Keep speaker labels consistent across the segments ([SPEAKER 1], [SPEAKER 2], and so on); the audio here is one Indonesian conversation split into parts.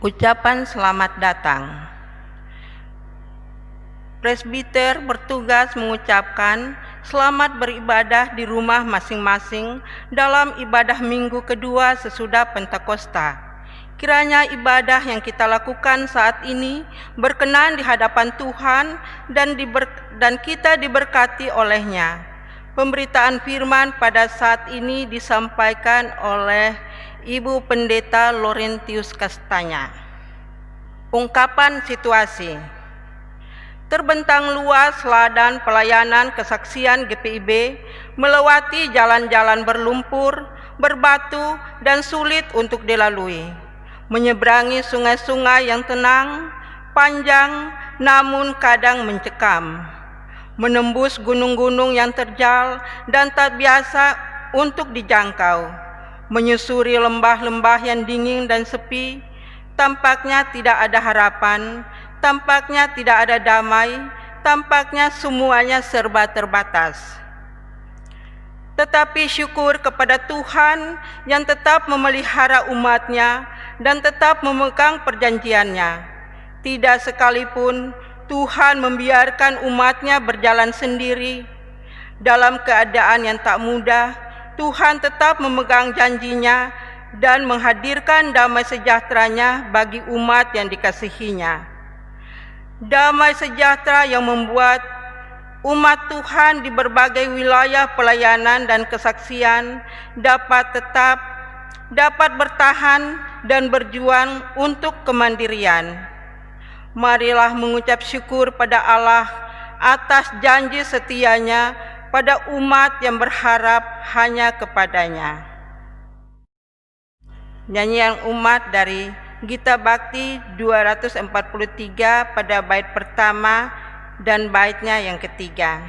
[SPEAKER 1] Ucapan selamat datang. Presbiter bertugas mengucapkan selamat beribadah di rumah masing-masing dalam ibadah minggu kedua sesudah Pentakosta. Kiranya ibadah yang kita lakukan saat ini berkenan di hadapan Tuhan dan kita diberkati olehnya. Pemberitaan firman pada saat ini disampaikan oleh Ibu Pendeta Laurentius Kastanya. Ungkapan situasi. Terbentang luas ladang pelayanan kesaksian GPIB melewati jalan-jalan berlumpur, berbatu, dan sulit untuk dilalui. Menyeberangi sungai-sungai yang tenang, panjang, namun kadang mencekam. Menembus gunung-gunung yang terjal dan tak biasa untuk dijangkau. Menyusuri lembah-lembah yang dingin dan sepi, tampaknya tidak ada harapan, tampaknya tidak ada damai, tampaknya semuanya serba terbatas. Tetapi syukur kepada Tuhan yang tetap memelihara umat-Nya dan tetap memegang perjanjian-Nya. Tidak sekalipun Tuhan membiarkan umat-Nya berjalan sendiri. Dalam keadaan yang tak mudah, Tuhan tetap memegang janji-Nya dan menghadirkan damai sejahtera-Nya bagi umat yang dikasihi-Nya. Damai sejahtera yang membuat umat Tuhan di berbagai wilayah pelayanan dan kesaksian dapat bertahan dan berjuang untuk kemandirian. Marilah mengucap syukur pada Allah atas janji setia-Nya pada umat yang berharap hanya kepadanya. Nyanyian umat dari Gita Bakti 243 pada bait pertama dan baitnya yang ketiga.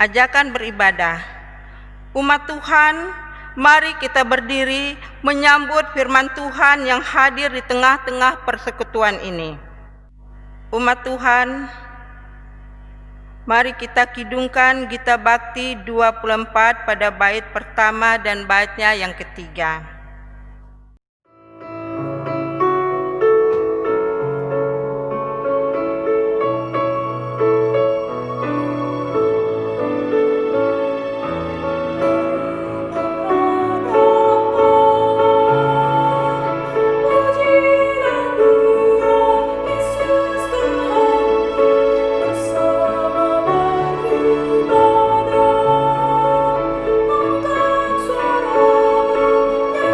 [SPEAKER 1] Ajakan beribadah. Umat Tuhan, mari kita berdiri menyambut firman Tuhan yang hadir di tengah-tengah persekutuan ini. Umat Tuhan, mari kita kidungkan Gita Bakti 24 pada bait pertama dan baitnya yang ketiga.
[SPEAKER 2] Suaramu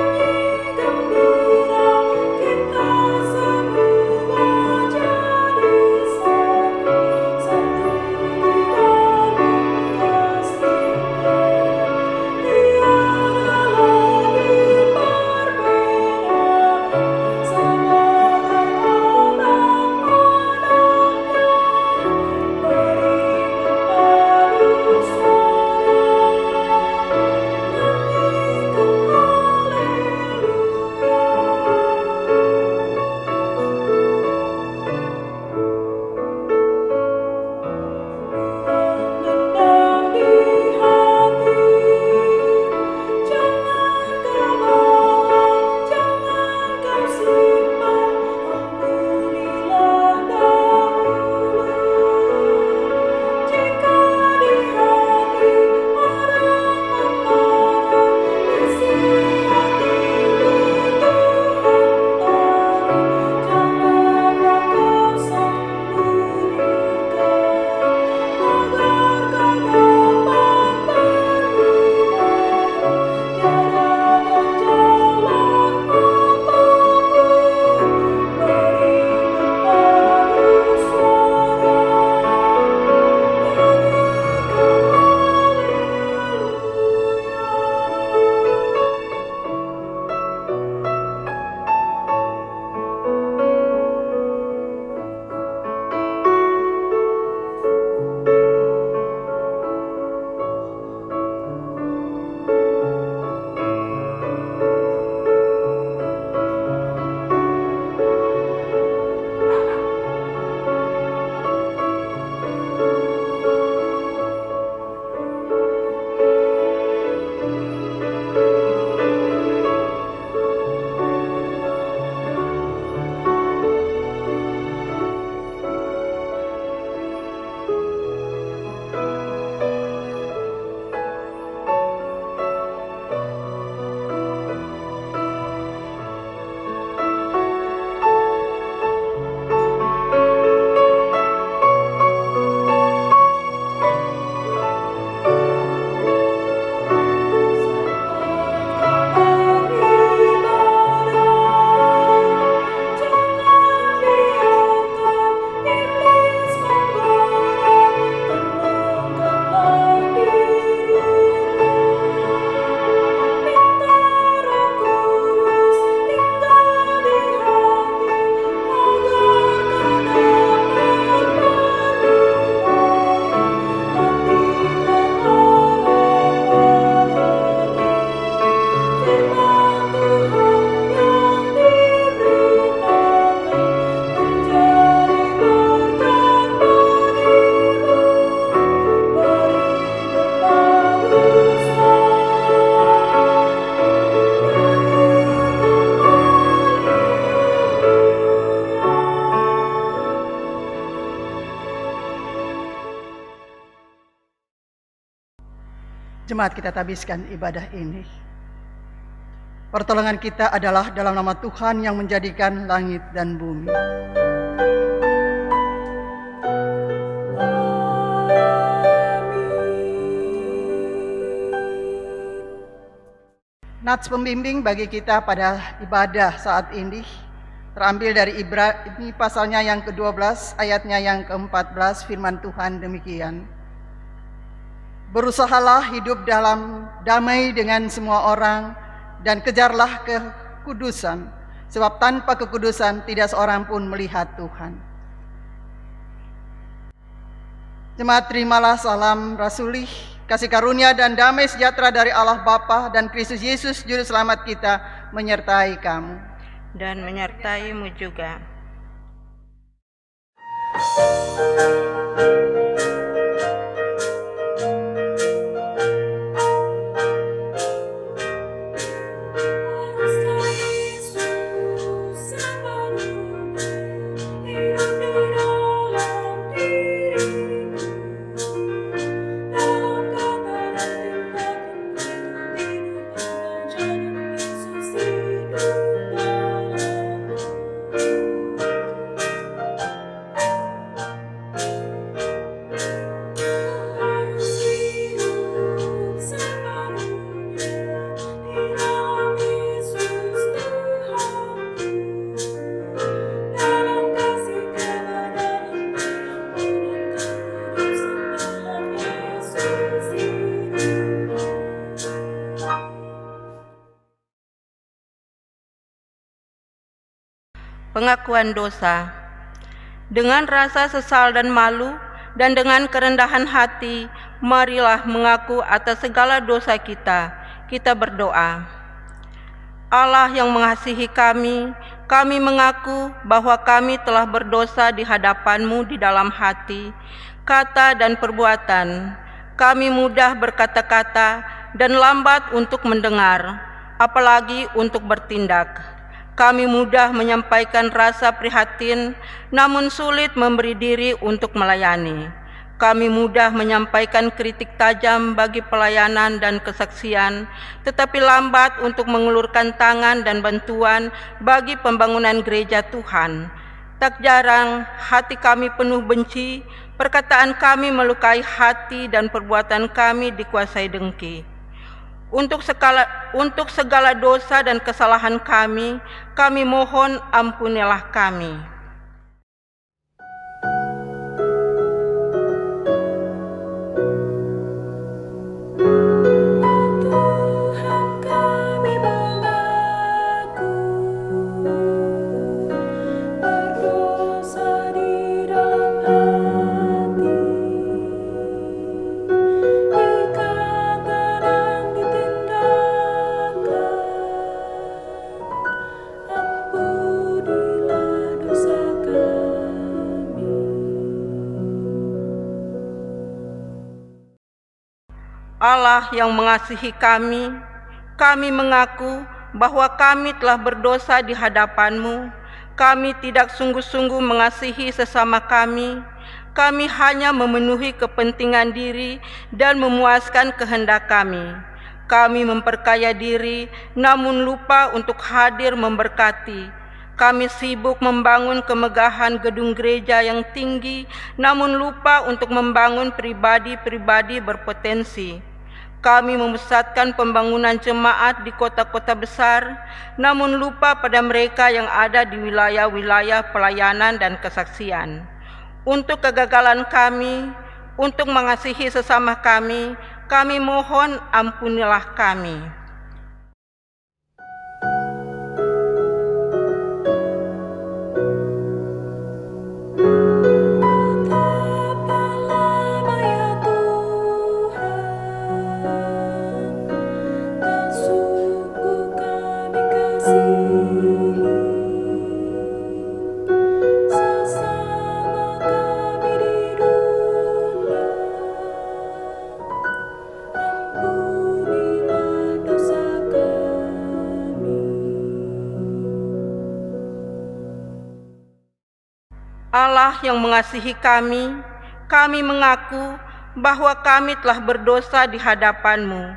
[SPEAKER 2] Jemaat, kita tabiskan ibadah ini. Pertolongan kita adalah dalam nama Tuhan yang menjadikan langit dan bumi. Nats pembimbing bagi kita pada ibadah saat ini terambil dari Ibrani pasalnya yang ke-12 ayatnya yang ke-14. Firman Tuhan demikian: berusahalah hidup dalam damai dengan semua orang dan kejarlah kekudusan, sebab tanpa kekudusan tidak seorang pun melihat Tuhan. Jemaat, terimalah salam rasulih, kasih karunia dan damai sejahtera dari Allah Bapa dan Kristus Yesus Juru Selamat kita menyertai kamu.
[SPEAKER 1] Dan menyertaimu juga. Pengakuan dosa. Dengan rasa sesal dan malu dan dengan kerendahan hati, marilah mengaku atas segala dosa kita. Kita berdoa. Allah yang mengasihi kami, kami mengaku bahwa kami telah berdosa di hadapan-Mu di dalam hati, kata dan perbuatan. Kami mudah berkata-kata dan lambat untuk mendengar, apalagi untuk bertindak. Kami mudah menyampaikan rasa prihatin, namun sulit memberi diri untuk melayani. Kami mudah menyampaikan kritik tajam bagi pelayanan dan kesaksian, tetapi lambat untuk mengulurkan tangan dan bantuan bagi pembangunan gereja Tuhan. Tak jarang hati kami penuh benci, perkataan kami melukai hati dan perbuatan kami dikuasai dengki. Untuk segala dosa dan kesalahan kami mohon ampunilah kami. Allah yang mengasihi kami, kami mengaku bahwa kami telah berdosa di hadapan-Mu. Kami tidak sungguh-sungguh mengasihi sesama kami. Kami hanya memenuhi kepentingan diri dan memuaskan kehendak kami. Kami memperkaya diri, namun lupa untuk hadir memberkati. Kami sibuk membangun kemegahan gedung gereja yang tinggi, namun lupa untuk membangun pribadi-pribadi berpotensi. Kami memusatkan pembangunan jemaat di kota-kota besar, namun lupa pada mereka yang ada di wilayah-wilayah pelayanan dan kesaksian. Untuk kegagalan kami, untuk mengasihi sesama kami mohon ampunilah kami. Allah yang mengasihi kami mengaku bahwa kami telah berdosa di hadapan-Mu.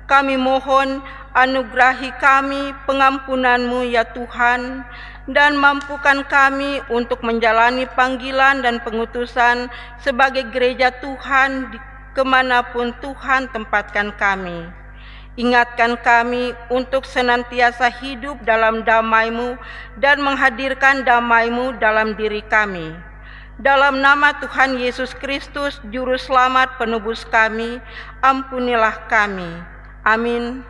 [SPEAKER 1] Kami mohon anugerahi kami pengampunan-Mu ya Tuhan, dan mampukan kami untuk menjalani panggilan dan pengutusan sebagai gereja Tuhan kemanapun Tuhan tempatkan kami. Ingatkan kami untuk senantiasa hidup dalam damai-Mu dan menghadirkan damai-Mu dalam diri kami. Dalam nama Tuhan Yesus Kristus, Juru Selamat penebus kami, ampunilah kami. Amin.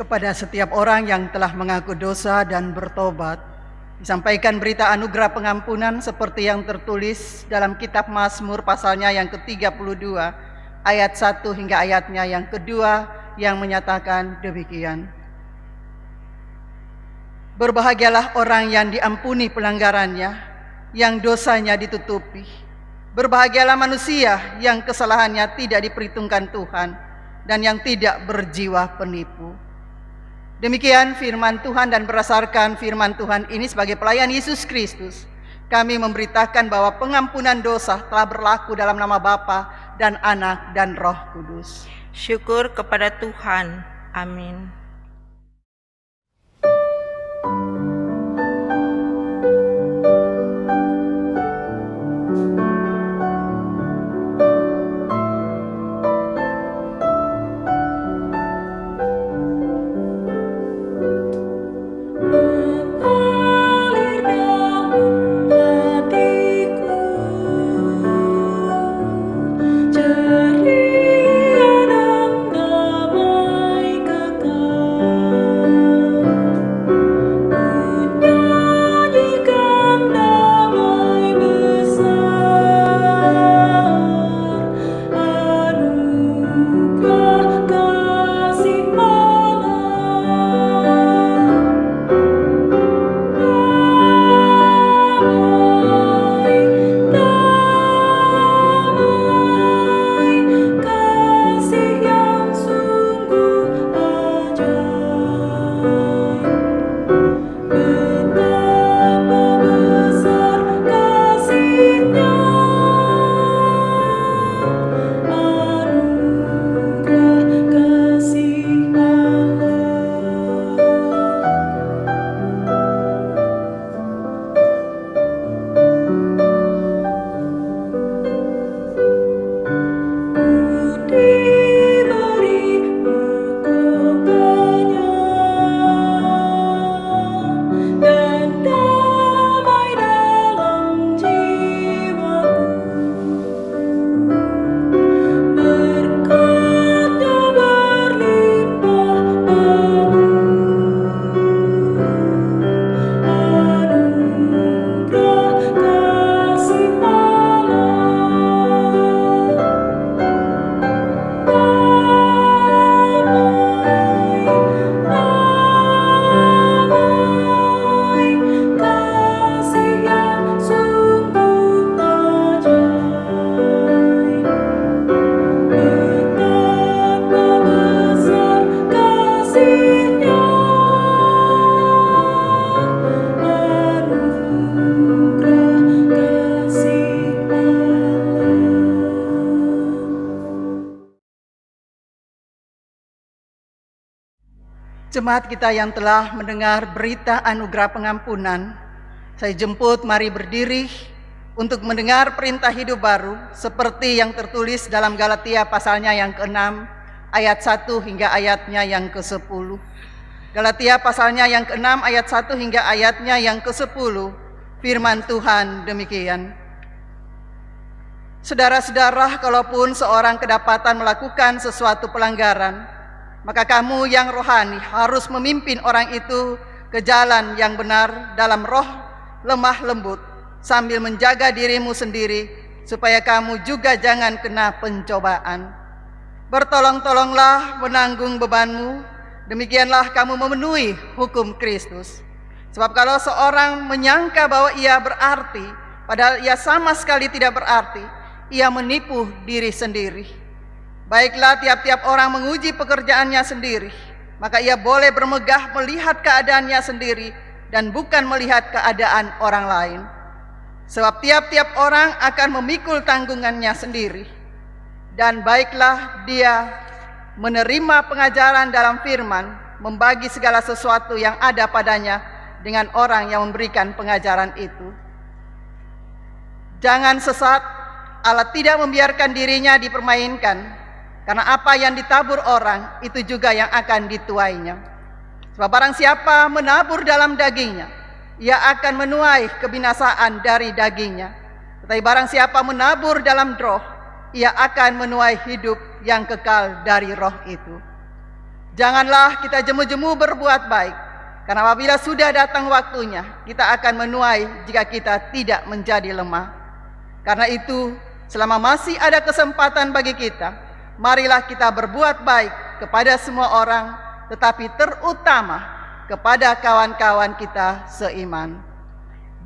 [SPEAKER 2] Kepada setiap orang yang telah mengaku dosa dan bertobat, disampaikan berita anugerah pengampunan seperti yang tertulis dalam kitab Mazmur pasalnya yang ke-32, ayat 1 hingga ayatnya yang kedua yang menyatakan demikian. Berbahagialah orang yang diampuni pelanggarannya, yang dosanya ditutupi. Berbahagialah manusia yang kesalahannya tidak diperhitungkan Tuhan, dan yang tidak berjiwa penipu. Demikian firman Tuhan, dan berdasarkan firman Tuhan ini sebagai pelayan Yesus Kristus, kami memberitakan bahwa pengampunan dosa telah berlaku dalam nama Bapa dan Anak dan Roh Kudus.
[SPEAKER 1] Syukur kepada Tuhan. Amin.
[SPEAKER 2] Jemaat kita yang telah mendengar berita anugerah pengampunan, saya jemput mari berdiri untuk mendengar perintah hidup baru seperti yang tertulis dalam Galatia pasalnya yang ke-6 ayat 1 hingga ayatnya yang ke-10. Galatia pasalnya yang ke-6 ayat 1 hingga ayatnya yang ke-10. Firman Tuhan demikian. Saudara-saudara, kalaupun seorang kedapatan melakukan sesuatu pelanggaran, maka kamu yang rohani harus memimpin orang itu ke jalan yang benar dalam roh lemah lembut, sambil menjaga dirimu sendiri, supaya kamu juga jangan kena pencobaan. Bertolong-tolonglah menanggung bebanmu, demikianlah kamu memenuhi hukum Kristus. Sebab kalau seorang menyangka bahwa ia berarti, padahal ia sama sekali tidak berarti, ia menipu diri sendiri. Baiklah, tiap-tiap orang menguji pekerjaannya sendiri, maka ia boleh bermegah melihat keadaannya sendiri dan bukan melihat keadaan orang lain. Sebab tiap-tiap orang akan memikul tanggungannya sendiri. Dan baiklah dia menerima pengajaran dalam firman, membagi segala sesuatu yang ada padanya dengan orang yang memberikan pengajaran itu. Jangan sesat, Allah tidak membiarkan dirinya dipermainkan, karena apa yang ditabur orang, itu juga yang akan dituainya. Sebab barang siapa menabur dalam dagingnya, ia akan menuai kebinasaan dari dagingnya. Tetapi barang siapa menabur dalam roh, ia akan menuai hidup yang kekal dari roh itu. Janganlah kita jemu-jemu berbuat baik, karena apabila sudah datang waktunya, kita akan menuai jika kita tidak menjadi lemah. Karena itu, selama masih ada kesempatan bagi kita, marilah kita berbuat baik kepada semua orang, tetapi terutama kepada kawan-kawan kita seiman.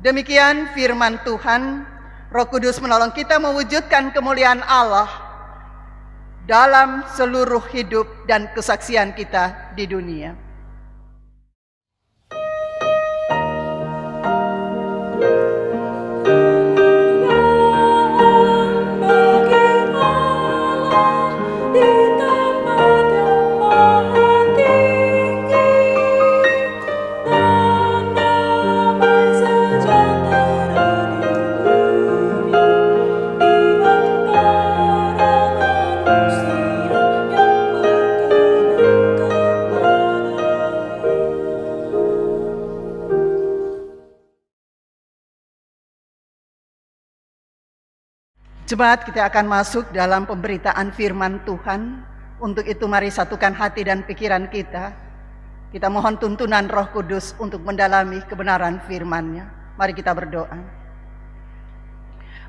[SPEAKER 2] Demikian firman Tuhan. Roh Kudus menolong kita mewujudkan kemuliaan Allah dalam seluruh hidup dan kesaksian kita di dunia. Jemaat, kita akan masuk dalam pemberitaan firman Tuhan. Untuk itu mari satukan hati dan pikiran kita. Kita mohon tuntunan Roh Kudus untuk mendalami kebenaran firman-Nya. Mari kita berdoa.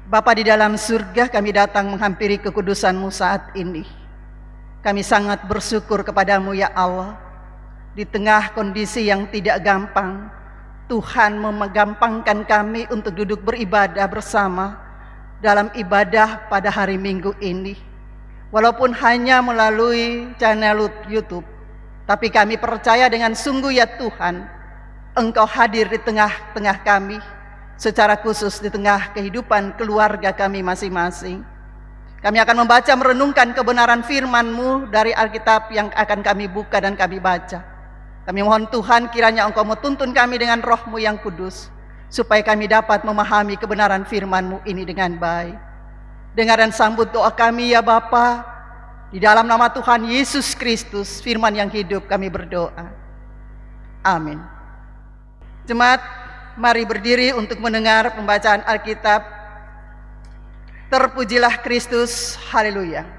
[SPEAKER 2] Bapa di dalam surga, kami datang menghampiri kekudusan-Mu saat ini. Kami sangat bersyukur kepadamu ya Allah. Di tengah kondisi yang tidak gampang, Tuhan menggampangkan kami untuk duduk beribadah bersama dalam ibadah pada hari Minggu ini. Walaupun hanya melalui channel YouTube, tapi kami percaya dengan sungguh ya Tuhan, Engkau hadir di tengah-tengah kami, secara khusus di tengah kehidupan keluarga kami masing-masing. Kami akan membaca merenungkan kebenaran firman-Mu dari Alkitab yang akan kami buka dan kami baca. Kami mohon Tuhan, kiranya Engkau menuntun kami dengan Roh-Mu yang kudus, supaya kami dapat memahami kebenaran firman-Mu ini dengan baik. Dengar dan sambut doa kami ya Bapa, di dalam nama Tuhan Yesus Kristus, firman yang hidup kami berdoa. Amin. Jemaat, mari berdiri untuk mendengar pembacaan Alkitab. Terpujilah Kristus, haleluya.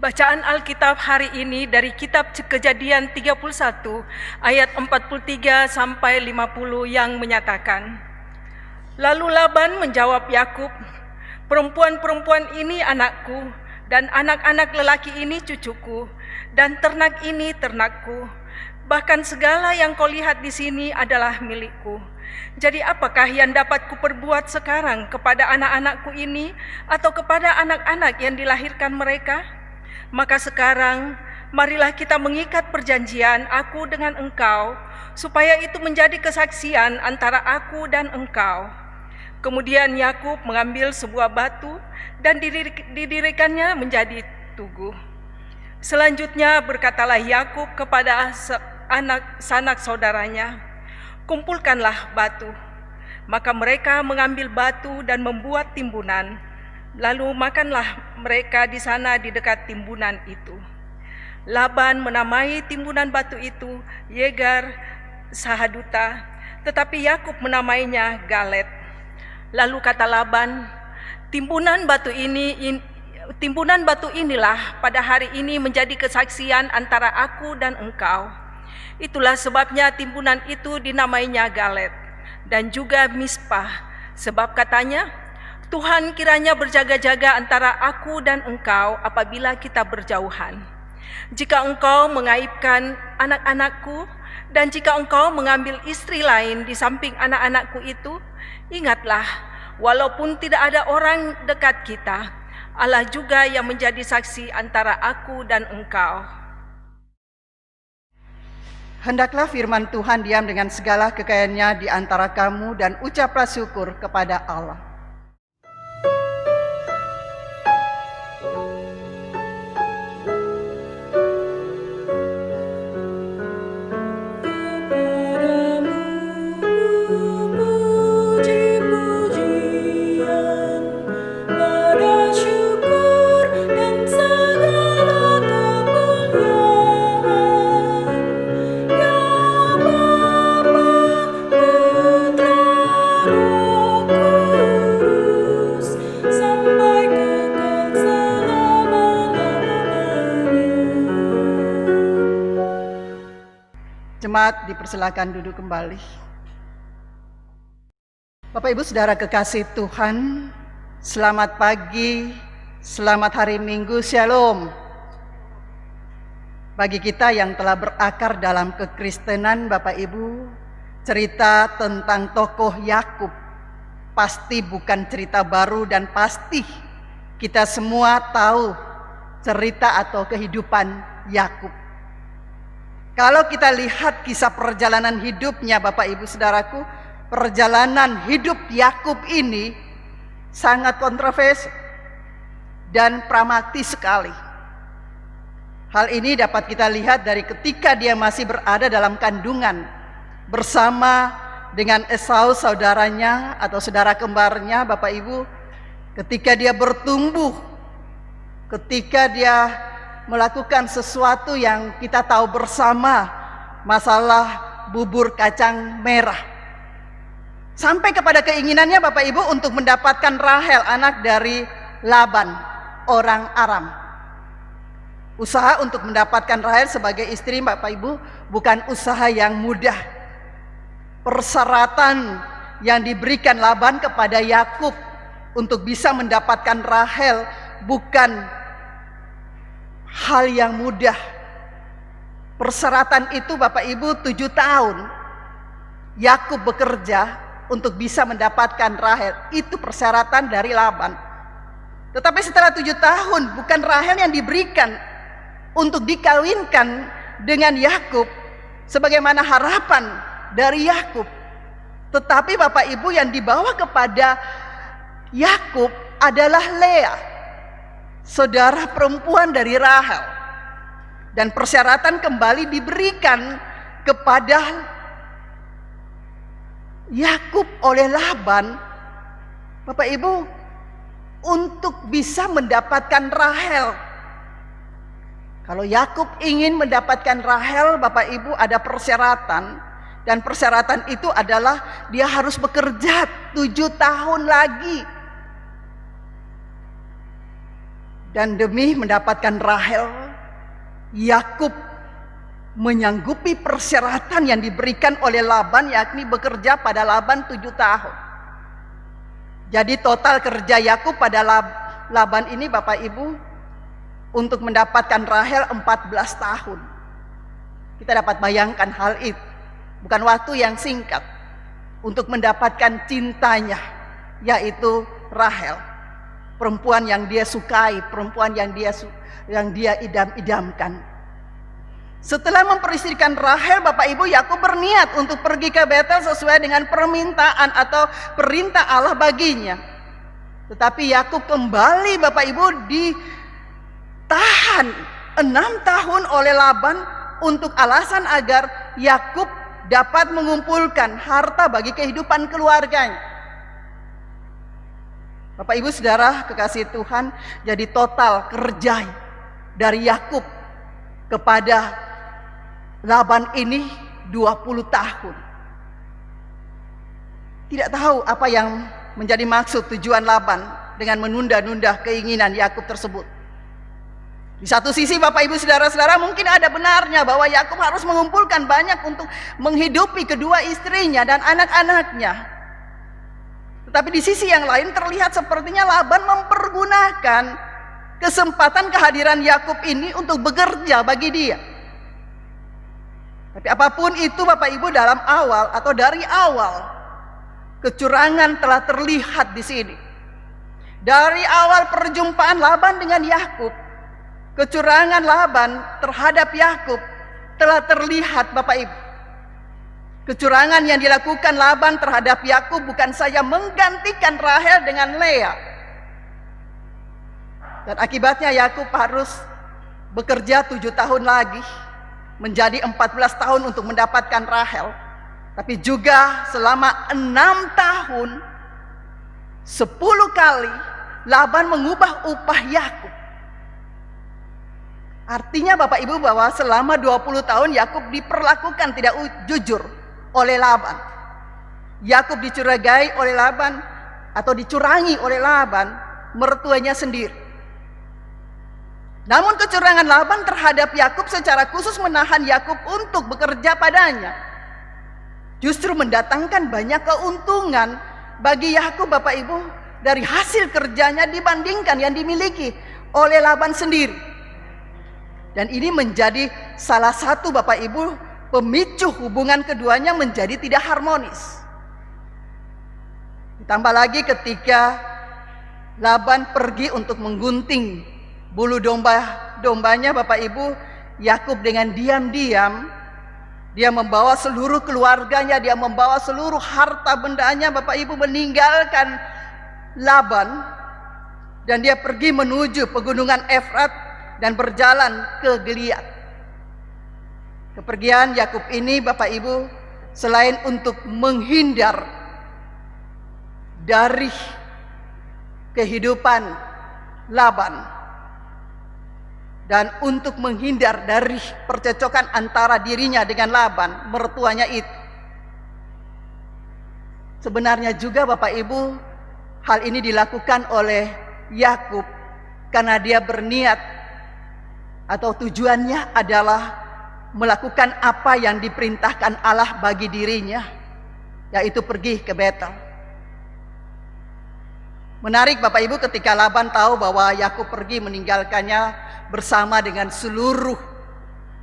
[SPEAKER 1] Bacaan Alkitab hari ini dari kitab Kejadian 31 ayat 43 sampai 50 yang menyatakan, lalu Laban menjawab Yakub, perempuan-perempuan ini anakku, dan anak-anak lelaki ini cucuku, dan ternak ini ternakku. Bahkan segala yang kau lihat di sini adalah milikku. Jadi apakah yang dapat kuperbuat sekarang kepada anak-anakku ini atau kepada anak-anak yang dilahirkan mereka? Maka sekarang marilah kita mengikat perjanjian aku dengan engkau, supaya itu menjadi kesaksian antara aku dan engkau. Kemudian Yakub mengambil sebuah batu dan didirikannya menjadi tugu. Selanjutnya berkatalah Yakub kepada sanak saudaranya, kumpulkanlah batu. Maka mereka mengambil batu dan membuat timbunan.
[SPEAKER 3] Lalu makanlah mereka di sana di dekat timbunan itu. Laban menamai timbunan batu itu Yegar Sahaduta, tetapi Yakub menamainya Galet. Lalu kata Laban, timbunan batu inilah pada hari ini menjadi kesaksian antara aku dan engkau. Itulah sebabnya timbunan itu dinamainya Galet dan juga Mispah, sebab katanya, Tuhan kiranya berjaga-jaga antara aku dan engkau apabila kita berjauhan. Jika engkau mengaibkan anak-anakku, dan jika engkau mengambil istri lain di samping anak-anakku itu, ingatlah, walaupun tidak ada orang dekat kita, Allah juga yang menjadi saksi antara aku dan engkau.
[SPEAKER 2] Hendaklah firman Tuhan diam dengan segala kekayaannya di antara kamu dan ucaplah syukur kepada Allah. Jemaat dipersilakan duduk kembali. Bapak Ibu Saudara kekasih Tuhan, selamat pagi, selamat hari Minggu, Shalom. Bagi kita yang telah berakar dalam kekristenan, Bapak Ibu, cerita tentang tokoh Yakub pasti bukan cerita baru dan pasti kita semua tahu cerita atau kehidupan Yakub. Kalau kita lihat kisah perjalanan hidupnya Bapak Ibu Saudaraku, perjalanan hidup Yakub ini sangat kontroversi dan pragmatis sekali. Hal ini dapat kita lihat dari ketika dia masih berada dalam kandungan bersama dengan Esau saudaranya atau saudara kembarnya Bapak Ibu. Ketika dia bertumbuh, ketika dia melakukan sesuatu yang kita tahu bersama, masalah bubur kacang merah. Sampai kepada keinginannya Bapak Ibu untuk mendapatkan Rahel, anak dari Laban, orang Aram. Usaha untuk mendapatkan Rahel sebagai istri Bapak Ibu bukan usaha yang mudah. Persyaratan yang diberikan Laban kepada Yakub untuk bisa mendapatkan Rahel bukan hal yang mudah. Persyaratan itu Bapak Ibu 7 tahun Yakub bekerja untuk bisa mendapatkan Rahel. Itu persyaratan dari Laban. Tetapi setelah 7 tahun bukan Rahel yang diberikan untuk dikawinkan dengan Yakub sebagaimana harapan dari Yakub. Tetapi Bapak Ibu yang dibawa kepada Yakub adalah Lea, saudara perempuan dari Rahel. Dan persyaratan kembali diberikan kepada Yakub oleh Laban, Bapak Ibu, untuk bisa mendapatkan Rahel. Kalau Yakub ingin mendapatkan Rahel, Bapak Ibu, ada persyaratan. Dan persyaratan itu adalah dia harus bekerja 7 tahun lagi. Dan demi mendapatkan Rahel, Yakub menyanggupi persyaratan yang diberikan oleh Laban, yakni bekerja pada Laban 7 tahun. Jadi total kerja Yakub pada Laban ini Bapak Ibu untuk mendapatkan Rahel 14 tahun. Kita dapat bayangkan hal itu. Bukan waktu yang singkat untuk mendapatkan cintanya, yaitu Rahel. Perempuan yang dia sukai, perempuan yang dia idam-idamkan. Setelah memperistrikan Rahel, Bapak Ibu, Yakub berniat untuk pergi ke Betel sesuai dengan permintaan atau perintah Allah baginya. Tetapi Yakub kembali Bapak Ibu ditahan 6 tahun oleh Laban untuk alasan agar Yakub dapat mengumpulkan harta bagi kehidupan keluarganya. Bapak Ibu Saudara kekasih Tuhan, jadi total kerja dari Yakub kepada Laban ini 20 tahun. Tidak tahu apa yang menjadi maksud tujuan Laban dengan menunda-nunda keinginan Yakub tersebut. Di satu sisi Bapak Ibu Saudara-saudara, mungkin ada benarnya bahwa Yakub harus mengumpulkan banyak untuk menghidupi kedua istrinya dan anak-anaknya. Tetapi di sisi yang lain terlihat sepertinya Laban mempergunakan kesempatan kehadiran Yakub ini untuk bekerja bagi dia. Tapi apapun itu Bapak Ibu, dalam awal atau dari awal kecurangan telah terlihat di sini. Dari awal perjumpaan Laban dengan Yakub, kecurangan Laban terhadap Yakub telah terlihat Bapak Ibu. Kecurangan yang dilakukan Laban terhadap Yakub bukan saja menggantikan Rahel dengan Lea. Dan akibatnya Yakub harus bekerja 7 tahun lagi, menjadi 14 tahun untuk mendapatkan Rahel. Tapi juga selama 6 tahun, 10 kali Laban mengubah upah Yakub. Artinya Bapak Ibu bahwa selama 20 tahun Yakub diperlakukan tidak jujur oleh Laban. Yakub dicurigai oleh Laban atau dicurangi oleh Laban, mertuanya sendiri. Namun kecurangan Laban terhadap Yakub secara khusus menahan Yakub untuk bekerja padanya, justru mendatangkan banyak keuntungan bagi Yakub Bapak Ibu dari hasil kerjanya dibandingkan yang dimiliki oleh Laban sendiri. Dan ini menjadi salah satu Bapak Ibu pemicu hubungan keduanya menjadi tidak harmonis. Ditambah lagi ketika Laban pergi untuk menggunting bulu dombanya Bapak Ibu, Yakub dengan diam-diam dia membawa seluruh keluarganya, dia membawa seluruh harta bendanya Bapak Ibu, meninggalkan Laban, dan dia pergi menuju pegunungan Efrat dan berjalan ke Gilead. Kepergian Yakub ini Bapak Ibu selain untuk menghindar dari kehidupan Laban dan untuk menghindar dari percecokan antara dirinya dengan Laban, mertuanya itu. Sebenarnya juga Bapak Ibu, hal ini dilakukan oleh Yakub karena dia berniat atau tujuannya adalah melakukan apa yang diperintahkan Allah bagi dirinya, yaitu pergi ke Betel. Menarik Bapak Ibu, ketika Laban tahu bahwa Yakub pergi meninggalkannya bersama dengan seluruh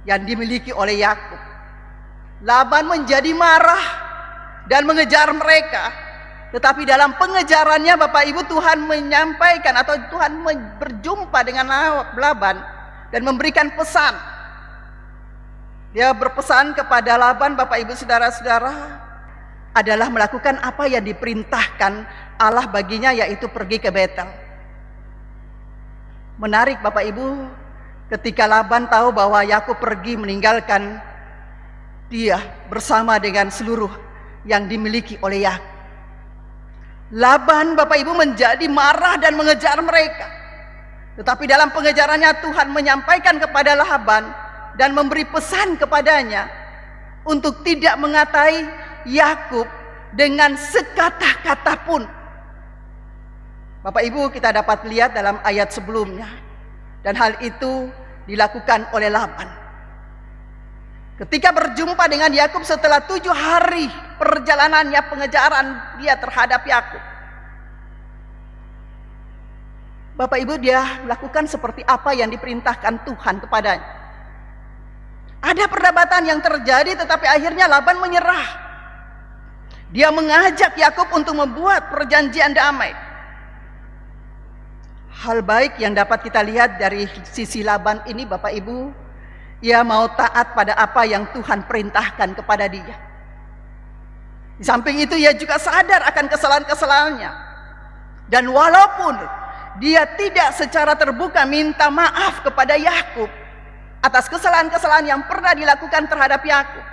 [SPEAKER 2] yang dimiliki oleh Yakub, Laban menjadi marah dan mengejar mereka. Tetapi dalam pengejarannya Bapak Ibu, Tuhan menyampaikan atau Tuhan berjumpa dengan Laban dan memberikan pesan. Dia berpesan kepada Laban Bapak Ibu Saudara-saudara adalah melakukan apa yang diperintahkan Allah baginya, yaitu pergi ke Betel. Menarik Bapak Ibu, ketika Laban tahu bahwa Yakub pergi meninggalkan dia bersama dengan seluruh yang dimiliki oleh Yakub, Laban Bapak Ibu menjadi marah dan mengejar mereka. Tetapi dalam pengejarannya Tuhan menyampaikan kepada Laban dan memberi pesan kepadanya untuk tidak mengatai Yakub dengan sekata-kata pun. Bapak Ibu, kita dapat lihat dalam ayat sebelumnya, dan hal itu dilakukan oleh Laban. Ketika berjumpa dengan Yakub setelah 7 hari perjalanannya pengejaran dia terhadap Yakub, Bapak Ibu, dia melakukan seperti apa yang diperintahkan Tuhan kepadanya. Ada perdebatan yang terjadi, tetapi akhirnya Laban menyerah. Dia mengajak Yakub untuk membuat perjanjian damai. Hal baik yang dapat kita lihat dari sisi Laban ini Bapak Ibu, ia mau taat pada apa yang Tuhan perintahkan kepada dia. Di samping itu ia juga sadar akan kesalahan-kesalahannya. Dan walaupun dia tidak secara terbuka minta maaf kepada Yakub atas kesalahan-kesalahan yang pernah dilakukan terhadap Yakub,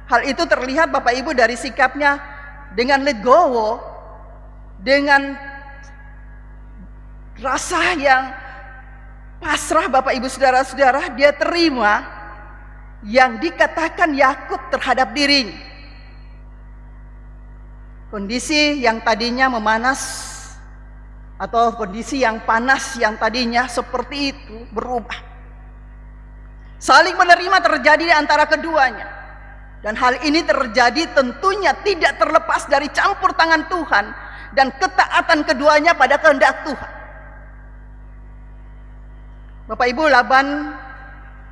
[SPEAKER 2] hal itu terlihat Bapak Ibu dari sikapnya dengan legowo, dengan rasa yang pasrah Bapak Ibu Saudara-saudara, dia terima yang dikatakan Yakub terhadap dirinya. Kondisi yang tadinya memanas atau kondisi yang panas yang tadinya seperti itu berubah. Saling menerima terjadi di antara keduanya. Dan hal ini terjadi tentunya tidak terlepas dari campur tangan Tuhan dan ketaatan keduanya pada kehendak Tuhan. Bapak Ibu, Laban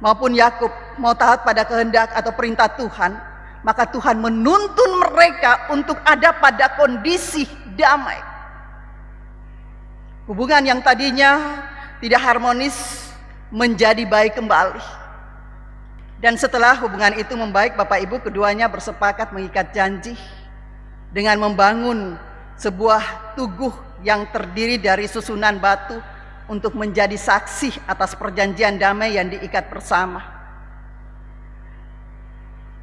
[SPEAKER 2] maupun Yakub mau taat pada kehendak atau perintah Tuhan, maka Tuhan menuntun mereka untuk ada pada kondisi damai. Hubungan yang tadinya tidak harmonis menjadi baik kembali. Dan setelah hubungan itu membaik, Bapak Ibu, keduanya bersepakat mengikat janji dengan membangun sebuah tugu yang terdiri dari susunan batu untuk menjadi saksi atas perjanjian damai yang diikat bersama.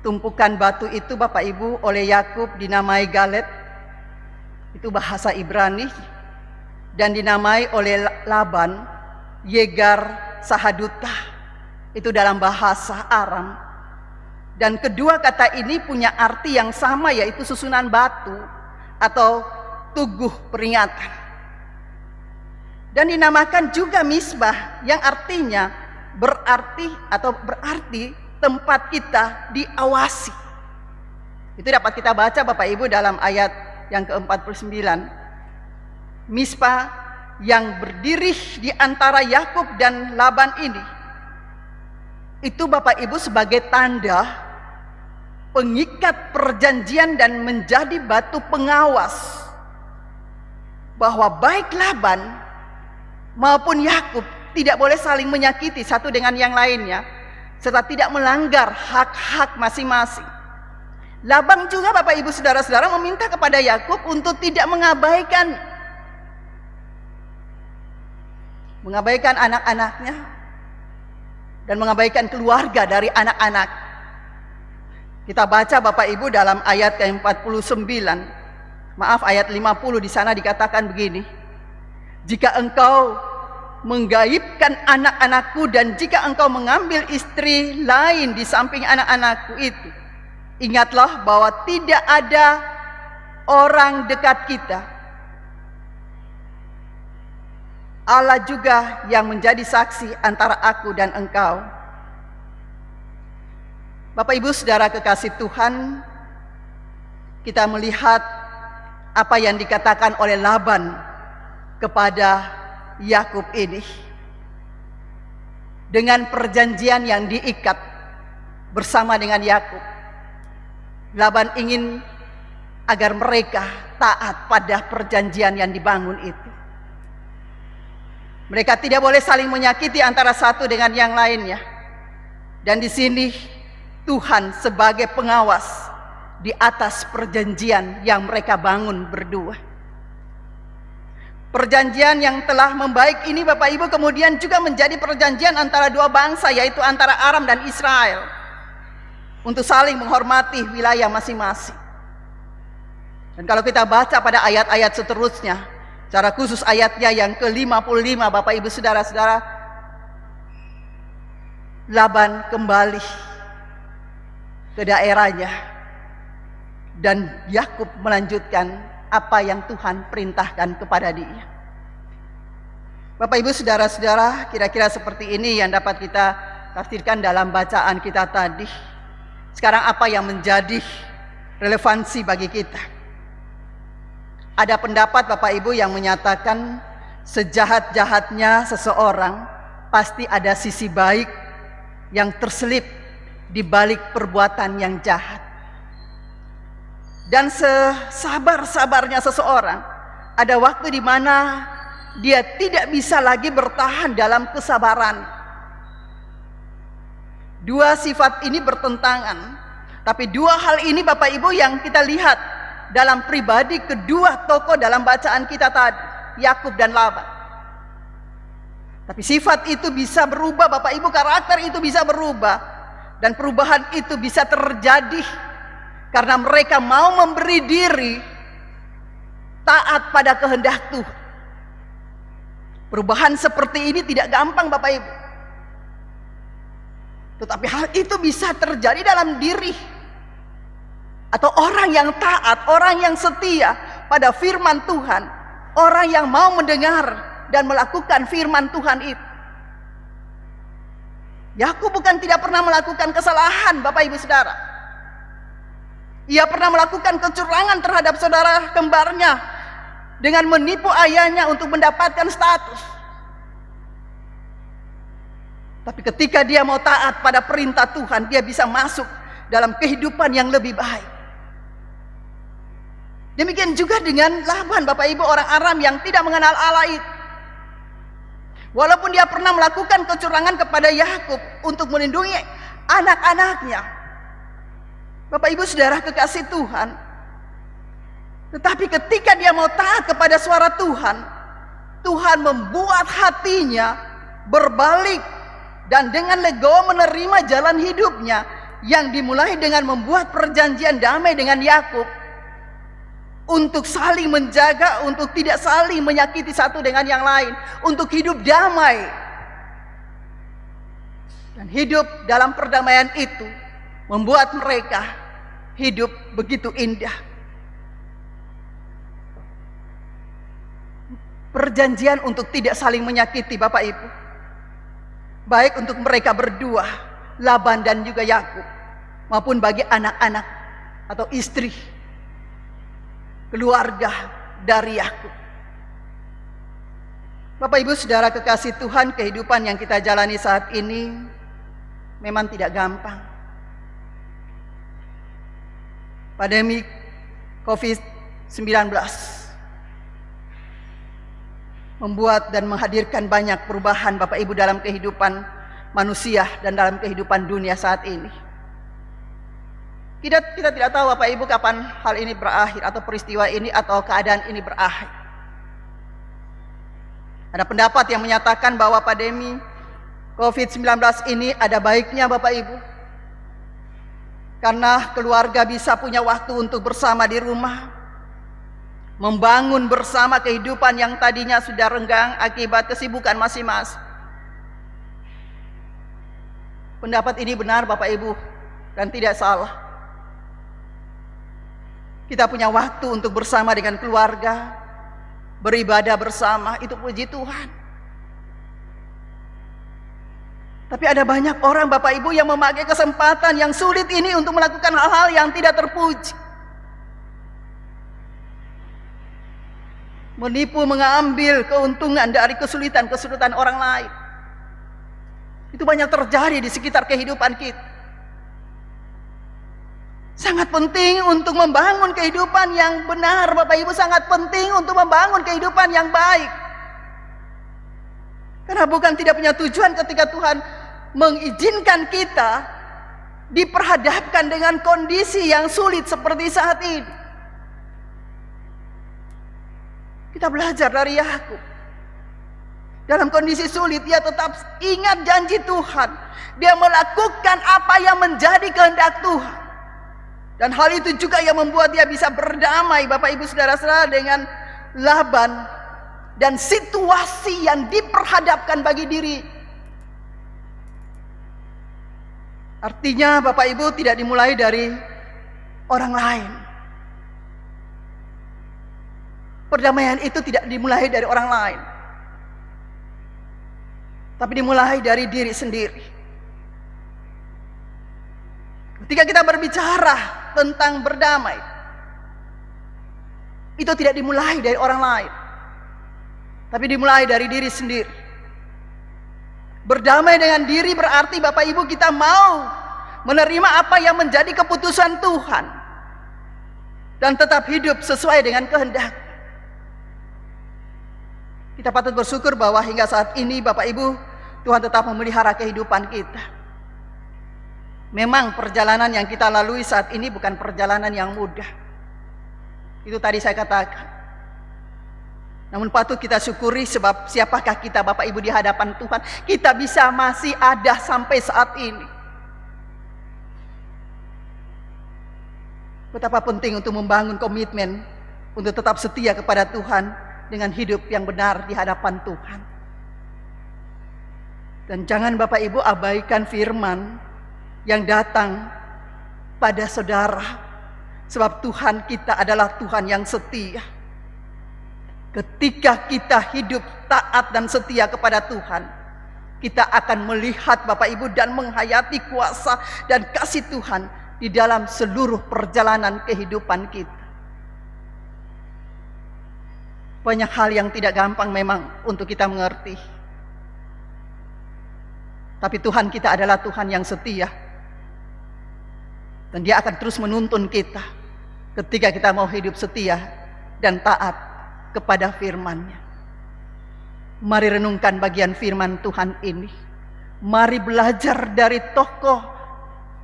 [SPEAKER 2] Tumpukan batu itu Bapak Ibu oleh Yakub dinamai Galet, itu bahasa Ibrani, dan dinamai oleh Laban Yegar Sahaduta, itu dalam bahasa Aram. Dan kedua kata ini punya arti yang sama, yaitu susunan batu atau tugu peringatan. Dan dinamakan juga Misbah yang artinya berarti tempat kita diawasi. Itu dapat kita baca Bapak Ibu dalam ayat yang ke-49. Misbah yang berdiri di antara Yakub dan Laban ini, itu Bapak Ibu sebagai tanda pengikat perjanjian dan menjadi batu pengawas bahwa baik Laban maupun Yakub tidak boleh saling menyakiti satu dengan yang lainnya, serta tidak melanggar hak-hak masing-masing. Laban juga Bapak Ibu Saudara-saudara meminta kepada Yakub untuk tidak mengabaikan anak-anaknya dan mengabaikan keluarga dari anak-anak. Kita baca Bapak Ibu dalam ayat ke-49, ayat 50, di sana dikatakan begini: jika engkau menggaibkan anak-anakku dan jika engkau mengambil istri lain di samping anak-anakku itu, ingatlah bahwa tidak ada orang dekat kita, Allah juga yang menjadi saksi antara aku dan engkau. Bapak Ibu Saudara kekasih Tuhan, kita melihat apa yang dikatakan oleh Laban kepada Yakub ini. Dengan perjanjian yang diikat bersama dengan Yakub, Laban ingin agar mereka taat pada perjanjian yang dibangun itu. Mereka tidak boleh saling menyakiti antara satu dengan yang lainnya. Dan di sini Tuhan sebagai pengawas di atas perjanjian yang mereka bangun berdua. Perjanjian yang telah membaik ini Bapak Ibu kemudian juga menjadi perjanjian antara dua bangsa, yaitu antara Aram dan Israel, untuk saling menghormati wilayah masing-masing. Dan kalau kita baca pada ayat-ayat seterusnya, secara khusus ayatnya yang ke-55, Bapak Ibu Saudara-saudara, Laban kembali ke daerahnya dan Yakub melanjutkan apa yang Tuhan perintahkan kepada dia. Bapak Ibu Saudara-saudara, kira-kira seperti ini yang dapat kita tafsirkan dalam bacaan kita tadi. Sekarang apa yang menjadi relevansi bagi kita? Ada pendapat Bapak Ibu yang menyatakan sejahat-jahatnya seseorang pasti ada sisi baik yang terselip di balik perbuatan yang jahat. Dan sesabar-sabarnya seseorang, ada waktu di mana dia tidak bisa lagi bertahan dalam kesabaran. Dua sifat ini bertentangan, tapi dua hal ini Bapak Ibu yang kita lihat dalam pribadi kedua tokoh dalam bacaan kita tadi, Yakub dan Laban. Tapi sifat itu bisa berubah Bapak Ibu, karakter itu bisa berubah, dan perubahan itu bisa terjadi karena mereka mau memberi diri taat pada kehendak Tuhan. Perubahan seperti ini tidak gampang Bapak Ibu. Tetapi hal itu bisa terjadi dalam diri atau orang yang taat, orang yang setia pada firman Tuhan, orang yang mau mendengar dan melakukan firman Tuhan itu. Yakub bukan tidak pernah melakukan kesalahan Bapak Ibu Saudara. Ia pernah melakukan kecurangan terhadap saudara kembarnya dengan menipu ayahnya untuk mendapatkan status. Tapi ketika dia mau taat pada perintah Tuhan, dia bisa masuk dalam kehidupan yang lebih baik. Demikian juga dengan Laban Bapak Ibu, orang Aram yang tidak mengenal Allah itu. Walaupun dia pernah melakukan kecurangan kepada Yakub untuk melindungi anak-anaknya, Bapak Ibu Saudara kekasih Tuhan, tetapi ketika dia mau taat kepada suara Tuhan, Tuhan membuat hatinya berbalik dan dengan legowo menerima jalan hidupnya yang dimulai dengan membuat perjanjian damai dengan Yakub untuk saling menjaga, untuk tidak saling menyakiti satu dengan yang lain, untuk hidup damai. Dan hidup dalam perdamaian itu membuat mereka hidup begitu indah. Perjanjian untuk tidak saling menyakiti Bapak Ibu, baik untuk mereka berdua, Laban dan juga Yakub, maupun bagi anak-anak atau istri, keluarga dari Yakub. Bapak Ibu Saudara kekasih Tuhan, kehidupan yang kita jalani saat ini memang tidak gampang. Pandemi COVID-19 membuat dan menghadirkan banyak perubahan Bapak Ibu dalam kehidupan manusia dan dalam kehidupan dunia saat ini. Kita tidak tahu Bapak Ibu kapan hal ini berakhir, atau peristiwa ini atau keadaan ini berakhir. Ada pendapat yang menyatakan bahwa pandemi COVID-19 ini ada baiknya Bapak Ibu, karena keluarga bisa punya waktu untuk bersama di rumah, membangun bersama kehidupan yang tadinya sudah renggang akibat kesibukan masing-masing. Pendapat ini benar Bapak Ibu dan tidak salah. Kita punya waktu untuk bersama dengan keluarga, beribadah bersama, itu puji Tuhan. Tapi ada banyak orang Bapak Ibu yang memakai kesempatan yang sulit ini untuk melakukan hal-hal yang tidak terpuji. Menipu, mengambil keuntungan dari kesulitan-kesulitan orang lain. Itu banyak terjadi di sekitar kehidupan kita. Sangat penting untuk membangun kehidupan yang benar Bapak Ibu, sangat penting untuk membangun kehidupan yang baik. Karena bukan tidak punya tujuan ketika Tuhan mengizinkan kita diperhadapkan dengan kondisi yang sulit seperti saat ini. Kita belajar dari Yakub. Dalam kondisi sulit dia tetap ingat janji Tuhan. Dia melakukan apa yang menjadi kehendak Tuhan. Dan hal itu juga yang membuat dia bisa berdamai Bapak Ibu Saudara-saudara dengan Laban dan situasi yang diperhadapkan bagi diri. Artinya Bapak Ibu tidak dimulai dari orang lain. Perdamaian itu tidak dimulai dari orang lain, tapi dimulai dari diri sendiri. Ketika kita berbicara tentang berdamai, itu tidak dimulai dari orang lain, tapi dimulai dari diri sendiri. Berdamai dengan diri berarti Bapak Ibu kita mau menerima apa yang menjadi keputusan Tuhan dan tetap hidup sesuai dengan kehendak. Kita patut bersyukur bahwa hingga saat ini Bapak Ibu, Tuhan tetap memelihara kehidupan kita. Memang perjalanan yang kita lalui saat ini bukan perjalanan yang mudah. Itu tadi saya katakan. Namun patut kita syukuri, sebab siapakah kita Bapak Ibu di hadapan Tuhan, kita bisa masih ada sampai saat ini. Betapa penting untuk membangun komitmen untuk tetap setia kepada Tuhan dengan hidup yang benar di hadapan Tuhan. Dan jangan Bapak Ibu abaikan firman yang datang pada saudara. Sebab Tuhan kita adalah Tuhan yang setia. Ketika kita hidup taat dan setia kepada Tuhan, kita akan melihat Bapak Ibu dan menghayati kuasa dan kasih Tuhan di dalam seluruh perjalanan kehidupan kita. Banyak hal yang tidak gampang memang untuk kita mengerti. Tapi Tuhan kita adalah Tuhan yang setia. Dan Dia akan terus menuntun kita ketika kita mau hidup setia dan taat kepada firman-Nya. Mari renungkan bagian firman Tuhan ini. Mari belajar dari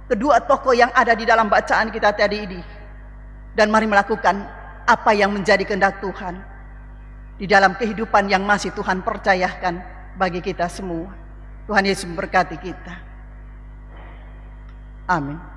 [SPEAKER 2] kedua tokoh yang ada di dalam bacaan kita tadi ini. Dan mari melakukan apa yang menjadi kehendak Tuhan di dalam kehidupan yang masih Tuhan percayakan bagi kita semua. Tuhan Yesus memberkati kita. Amin.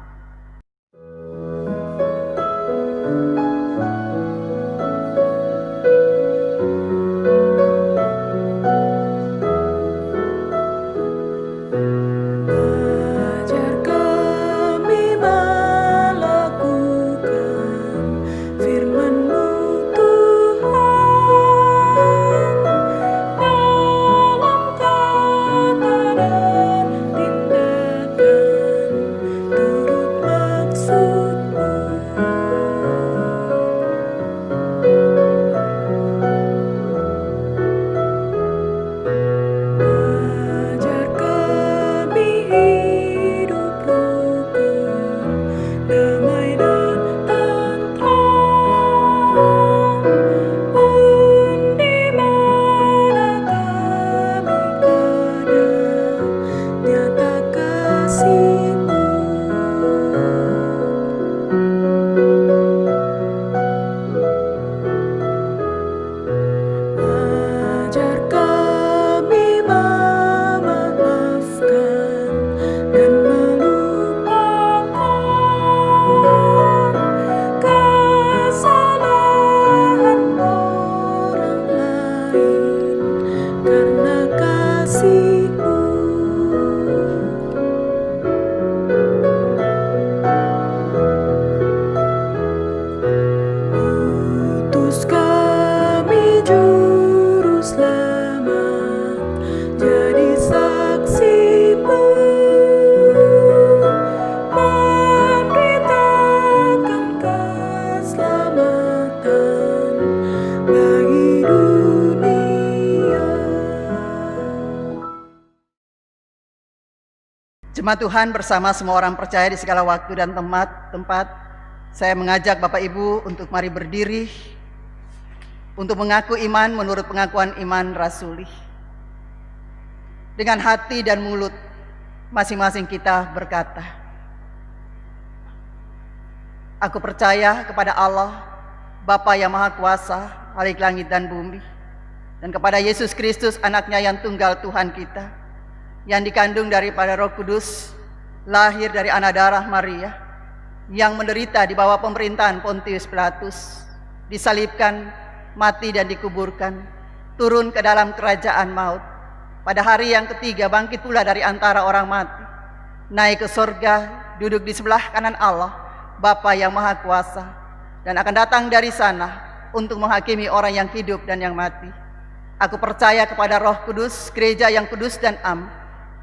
[SPEAKER 2] Jemaat Tuhan bersama semua orang percaya di segala waktu dan tempat, saya mengajak Bapak Ibu untuk mari berdiri untuk mengaku iman menurut pengakuan iman rasuli. Dengan hati dan mulut masing-masing kita berkata, aku percaya kepada Allah, Bapa yang Maha Kuasa, Khalik langit dan bumi, dan kepada Yesus Kristus, anaknya yang tunggal Tuhan kita, yang dikandung daripada Roh Kudus, lahir dari anak darah Maria, yang menderita di bawah pemerintahan Pontius Pilatus, disalibkan, mati dan dikuburkan, turun ke dalam kerajaan maut, pada hari yang ketiga bangkit pula dari antara orang mati, naik ke sorga, duduk di sebelah kanan Allah, Bapa yang Maha Kuasa, dan akan datang dari sana untuk menghakimi orang yang hidup dan yang mati. Aku percaya kepada Roh Kudus, gereja yang kudus dan am,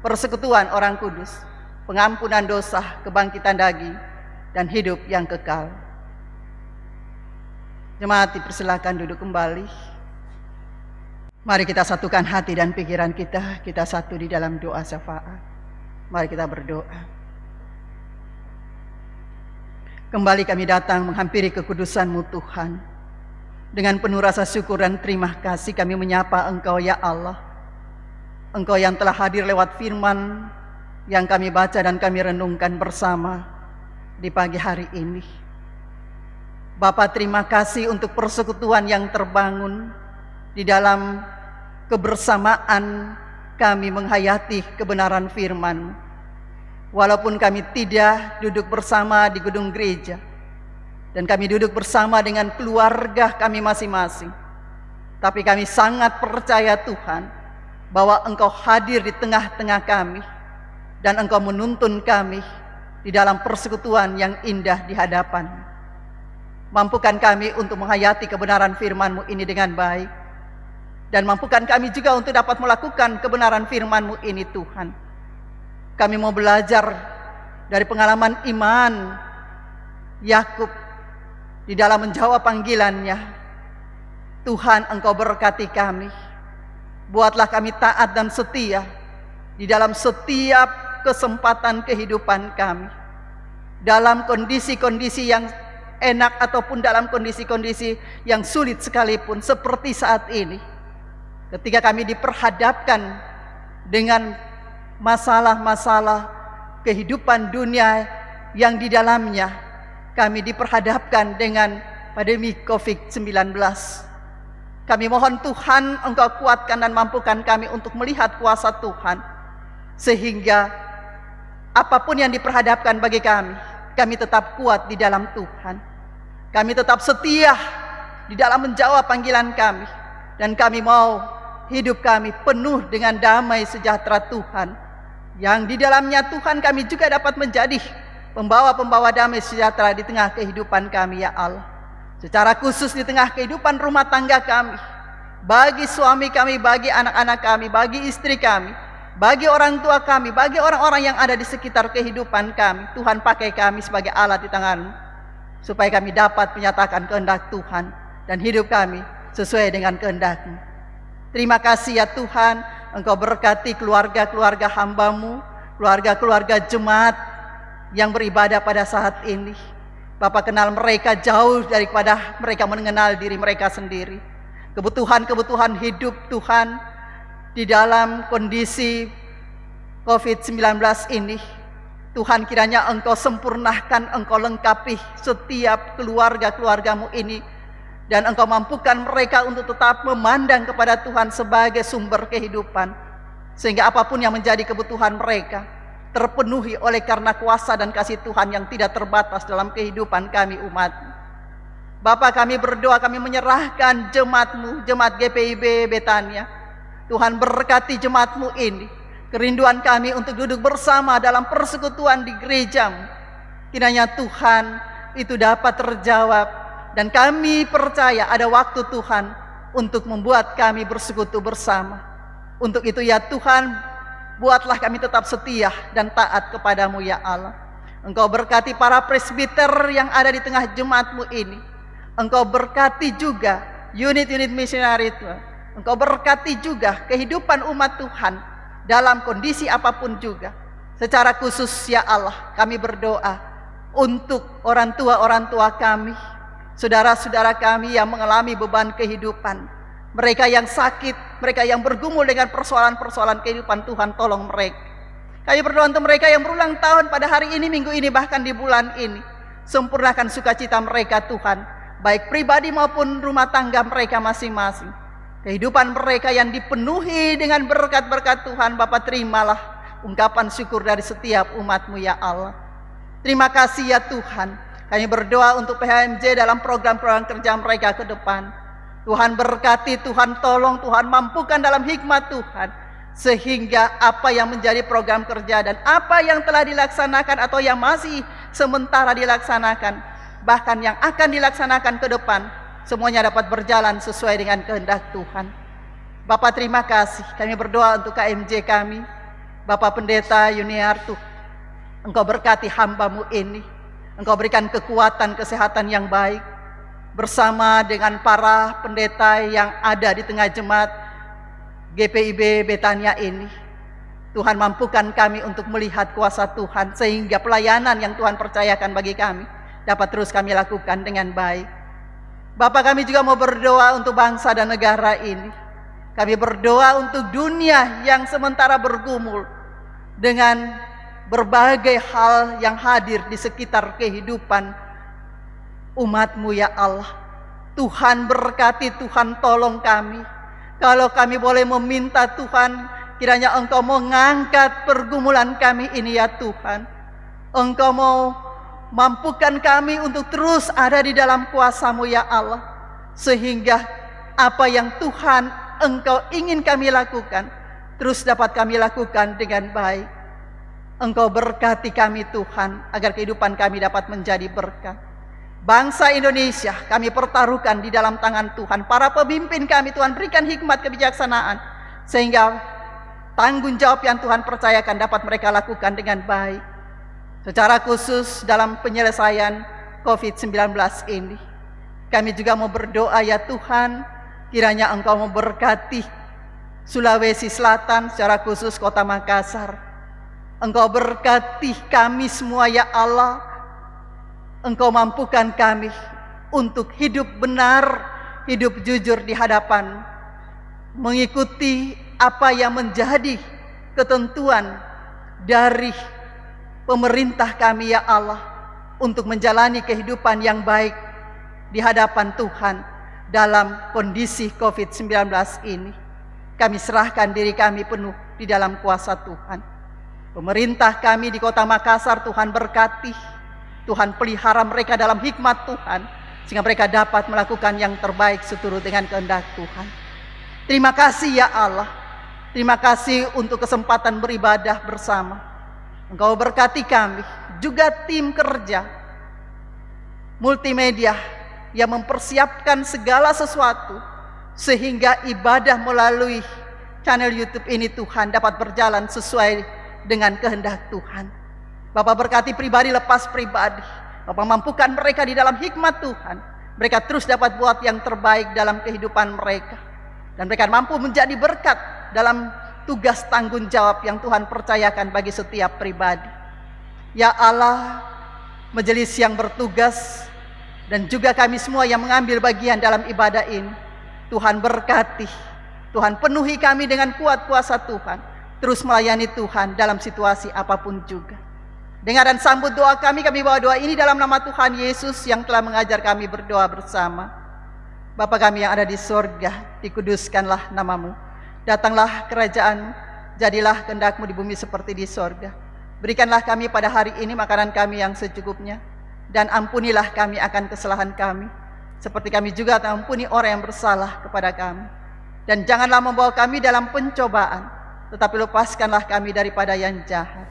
[SPEAKER 2] persekutuan orang kudus, pengampunan dosa, kebangkitan daging, dan hidup yang kekal. Jemaat dipersilakan duduk kembali. Mari kita satukan hati dan pikiran kita satu di dalam doa syafaat. Mari kita berdoa. Kembali kami datang menghampiri kekudusan-Mu Tuhan. Dengan penuh rasa syukur dan terima kasih kami menyapa Engkau ya Allah. Engkau yang telah hadir lewat firman yang kami baca dan kami renungkan bersama di pagi hari ini. Bapa, terima kasih untuk persekutuan yang terbangun di dalam kebersamaan kami menghayati kebenaran firman. Walaupun kami tidak duduk bersama di gedung gereja dan kami duduk bersama dengan keluarga kami masing-masing, tapi kami sangat percaya Tuhan, bahwa Engkau hadir di tengah-tengah kami dan Engkau menuntun kami di dalam persekutuan yang indah di hadapan. Mampukan kami untuk menghayati kebenaran firman-Mu ini dengan baik, dan mampukan kami juga untuk dapat melakukan kebenaran firman-Mu ini Tuhan. Kami mau belajar dari pengalaman iman Yakub di dalam menjawab panggilannya. Tuhan, Engkau berkati kami. Buatlah kami taat dan setia di dalam setiap kesempatan kehidupan kami. Dalam kondisi-kondisi yang enak ataupun dalam kondisi-kondisi yang sulit sekalipun seperti saat ini. Ketika kami diperhadapkan dengan masalah-masalah kehidupan dunia yang di dalamnya kami diperhadapkan dengan pandemi COVID-19. Kami mohon Tuhan, Engkau kuatkan dan mampukan kami untuk melihat kuasa Tuhan, sehingga apapun yang diperhadapkan bagi kami tetap kuat di dalam Tuhan. Kami tetap setia di dalam menjawab panggilan kami, dan kami mau hidup kami penuh dengan damai sejahtera Tuhan, yang di dalamnya Tuhan kami juga dapat menjadi pembawa-pembawa damai sejahtera di tengah kehidupan kami ya Allah. Secara khusus di tengah kehidupan rumah tangga kami, bagi suami kami, bagi anak-anak kami, bagi istri kami, bagi orang tua kami, bagi orang-orang yang ada di sekitar kehidupan kami. Tuhan, pakai kami sebagai alat di tangan-Mu, supaya kami dapat menyatakan kehendak Tuhan dan hidup kami sesuai dengan kehendak-Mu. Terima kasih ya Tuhan, Engkau berkati keluarga-keluarga hamba-Mu, keluarga-keluarga jemaat yang beribadah pada saat ini. Bapa, kenal mereka jauh daripada mereka mengenal diri mereka sendiri. Kebutuhan-kebutuhan hidup Tuhan di dalam kondisi COVID-19 ini, Tuhan, kiranya Engkau sempurnakan, Engkau lengkapi setiap keluarga-keluarga-Mu ini, dan Engkau mampukan mereka untuk tetap memandang kepada Tuhan sebagai sumber kehidupan, sehingga apapun yang menjadi kebutuhan mereka terpenuhi oleh karena kuasa dan kasih Tuhan yang tidak terbatas dalam kehidupan kami umat. Bapa, kami berdoa, kami menyerahkan jemaat-Mu, jemaat GPIB Betania. Tuhan, berkati jemaat-Mu ini. Kerinduan kami untuk duduk bersama dalam persekutuan di gereja-Mu, kiranya Tuhan itu dapat terjawab, dan kami percaya ada waktu Tuhan untuk membuat kami bersekutu bersama. Untuk itu ya Tuhan, buatlah kami tetap setia dan taat kepada-Mu ya Allah. Engkau berkati para presbiter yang ada di tengah jemaat-Mu ini. Engkau berkati juga unit-unit misionari Tuhan. Engkau berkati juga kehidupan umat Tuhan dalam kondisi apapun juga. Secara khusus ya Allah, kami berdoa untuk orang tua kami, saudara-saudara kami yang mengalami beban kehidupan, mereka yang sakit, mereka yang bergumul dengan persoalan-persoalan kehidupan. Tuhan, tolong mereka. Kami berdoa untuk mereka yang berulang tahun pada hari ini, minggu ini, bahkan di bulan ini. Sempurnakan sukacita mereka Tuhan, baik pribadi maupun rumah tangga mereka masing-masing. Kehidupan mereka yang dipenuhi dengan berkat-berkat Tuhan. Bapa, terimalah ungkapan syukur dari setiap umat-Mu ya Allah. Terima kasih ya Tuhan. Kami berdoa untuk PHMJ dalam program-program kerja mereka ke depan. Tuhan berkati, Tuhan tolong, Tuhan mampukan dalam hikmat Tuhan, sehingga apa yang menjadi program kerja dan apa yang telah dilaksanakan atau yang masih sementara dilaksanakan, bahkan yang akan dilaksanakan ke depan, semuanya dapat berjalan sesuai dengan kehendak Tuhan. Bapa, terima kasih. Kami berdoa untuk KMJ kami, Bapak Pendeta Yuniarto. Engkau berkati hamba-Mu ini, Engkau berikan kekuatan, kesehatan yang baik, bersama dengan para pendeta yang ada di tengah jemaat GPIB Betania ini. Tuhan, mampukan kami untuk melihat kuasa Tuhan, sehingga pelayanan yang Tuhan percayakan bagi kami dapat terus kami lakukan dengan baik. Bapak, kami juga mau berdoa untuk bangsa dan negara ini. Kami berdoa untuk dunia yang sementara bergumul dengan berbagai hal yang hadir di sekitar kehidupan umat-Mu ya Allah. Tuhan berkati, Tuhan tolong kami. Kalau kami boleh meminta Tuhan, kiranya Engkau mengangkat pergumulan kami ini ya Tuhan. Engkau mau mampukan kami untuk terus ada di dalam kuasa-Mu ya Allah, sehingga apa yang Tuhan Engkau ingin kami lakukan, terus dapat kami lakukan dengan baik. Engkau berkati kami Tuhan, agar kehidupan kami dapat menjadi berkat. Bangsa Indonesia kami pertaruhkan di dalam tangan Tuhan. Para pemimpin kami Tuhan berikan hikmat kebijaksanaan, sehingga tanggung jawab yang Tuhan percayakan dapat mereka lakukan dengan baik. Secara khusus dalam penyelesaian COVID-19 ini, kami juga mau berdoa ya Tuhan, kiranya Engkau memberkati Sulawesi Selatan, secara khusus Kota Makassar. Engkau berkati kami semua ya Allah. Engkau mampukan kami untuk hidup benar, hidup jujur di hadapan, mengikuti apa yang menjadi ketentuan dari pemerintah kami ya Allah, untuk menjalani kehidupan yang baik di hadapan Tuhan dalam kondisi COVID-19 ini. Kami serahkan diri kami penuh di dalam kuasa Tuhan. Pemerintah kami di Kota Makassar, Tuhan berkati, Tuhan pelihara mereka dalam hikmat Tuhan, sehingga mereka dapat melakukan yang terbaik seturut dengan kehendak Tuhan. Terima kasih ya Allah. Terima kasih untuk kesempatan beribadah bersama. Engkau berkati kami, juga tim kerja multimedia yang mempersiapkan segala sesuatu, sehingga ibadah melalui channel YouTube ini Tuhan dapat berjalan sesuai dengan kehendak Tuhan. Bapak berkati pribadi lepas pribadi. Bapak mampukan mereka di dalam hikmat Tuhan. Mereka terus dapat buat yang terbaik dalam kehidupan mereka. Dan mereka mampu menjadi berkat dalam tugas tanggung jawab yang Tuhan percayakan bagi setiap pribadi. Ya Allah, majelis yang bertugas, dan juga kami semua yang mengambil bagian dalam ibadah ini, Tuhan berkati. Tuhan penuhi kami dengan kuat kuasa Tuhan. Terus melayani Tuhan dalam situasi apapun juga. Dengar dan sambut doa kami bawa doa ini dalam nama Tuhan Yesus yang telah mengajar kami berdoa bersama. Bapa kami yang ada di sorga, dikuduskanlah namamu. Datanglah kerajaan, jadilah kehendak-Mu di bumi seperti di sorga. Berikanlah kami pada hari ini makanan kami yang secukupnya, dan ampunilah kami akan kesalahan kami, seperti kami juga ampuni orang yang bersalah kepada kami. Dan janganlah membawa kami dalam pencobaan, tetapi lepaskanlah kami daripada yang jahat.